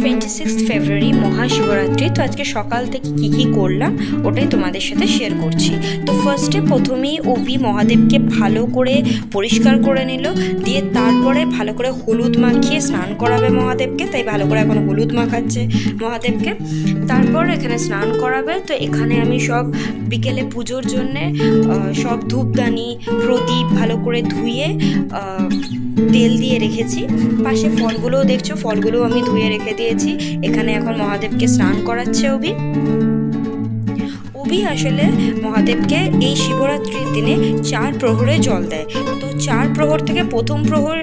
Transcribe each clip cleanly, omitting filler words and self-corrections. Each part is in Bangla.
26 ফেব্রুয়ারি মহাশিবরাত্রি। তো আজকে সকাল থেকে কী করলাম ওটাই তোমাদের সাথে শেয়ার করছি। তো প্রথমেই অভি মহাদেবকে ভালো করে পরিষ্কার করে নিল, দিয়ে তারপরে ভালো করে হলুদ মাখিয়ে স্নান করাবে মহাদেবকে। তাই ভালো করে এখন হলুদ মাখাচ্ছে মহাদেবকে, তারপর এখানে স্নান করাবে। তো এখানে আমি সব বিকেলে পুজোর জন্যে সব ধূপদানি প্রদীপ ভালো করে ধুয়ে তেল দিয়ে রেখেছি। পাশে ফলগুলোও দেখছো, ফলগুলোও আমি ধুয়ে রেখে দিয়েছি। এখানে এখন মহাদেবকে স্নান করাচ্ছে অভি। আসলে মহাদেবকে এই শিবরাত্রির দিনে 4 প্রহরে জল দেয়। তো 4 প্রহর থেকে প্রথম প্রহর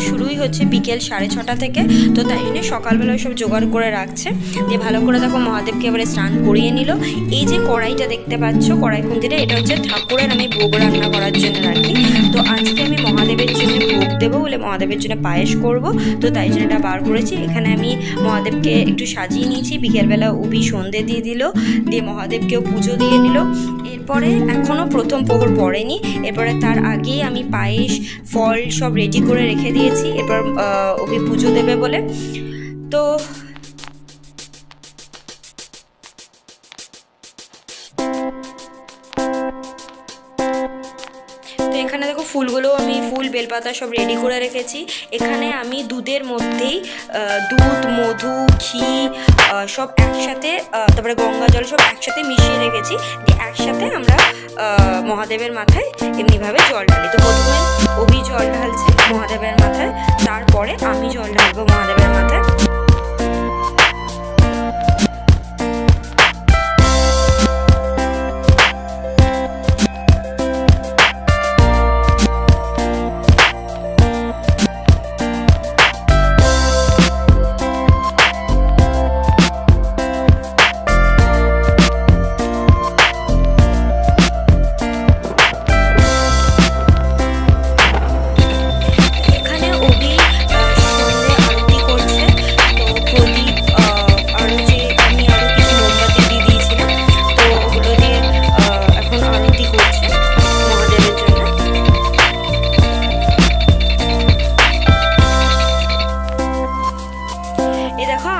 শুরুই হচ্ছে বিকেল 6:30 থেকে। তো তাই জন্য সকালবেলায় সব জোগাড় করে রাখছে। দিয়ে ভালো করে দেখো মহাদেবকে এবারে স্নান করিয়ে নিল। এই যে কড়াইটা দেখতে পাচ্ছ, কড়াই খুন্তিটা, এটা হচ্ছে ঠাকুরের আমি ভোগ রান্না করার জন্য রাখি। তো আজকে আমি মহাদেবের জন্য ভোগ দেবো বলে মহাদেবের জন্য পায়েস করব। তো তাই জন্য এটা বার করেছি। এখানে আমি মহাদেবকে একটু সাজিয়ে নিয়েছি। বিকেলবেলা অভি সন্ধে দিয়ে দিল, দিয়ে মহাদেবকেও পুজো দিয়ে নিল। এরপরে এখনও প্রথম প্রহর পড়েনি, এরপরে তার আগেই আমি পায়েস ফল সব রেডি করে রেখে দিয়েছি। এরপর অভি পুজো দেবে বলে। তো এখানে দেখো ফুলগুলো আমি বেলপাতা সব রেডি করে রেখেছি। এখানে আমি দুধের মধ্যেই দুধ, মধু, ঘি সব একসাথে, তারপরে গঙ্গা জল সব একসাথে মিশিয়ে রেখেছি। দিয়ে একসাথে আমরা মহাদেবের মাথায় এমনিভাবে জল ঢালি। তো প্রথমে অভি জল ঢালছে মহাদেবের মাথায়, তারপরে আমি জল ঢালবো মহাদেবের মাথায়।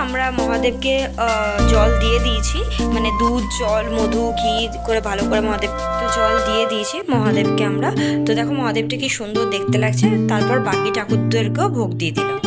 আমরা মহাদেবকে জল দিয়ে দিয়েছি, মানে দুধ, জল, মধু, ঘি করে ভালো করে মহাদেব জল দিয়ে দিয়েছি মহাদেবকে আমরা। তো দেখো মহাদেবটা কি সুন্দর দেখতে লাগছে। তারপর বাকি ঠাকুরদেরকেও ভোগ দিয়ে দিলাম।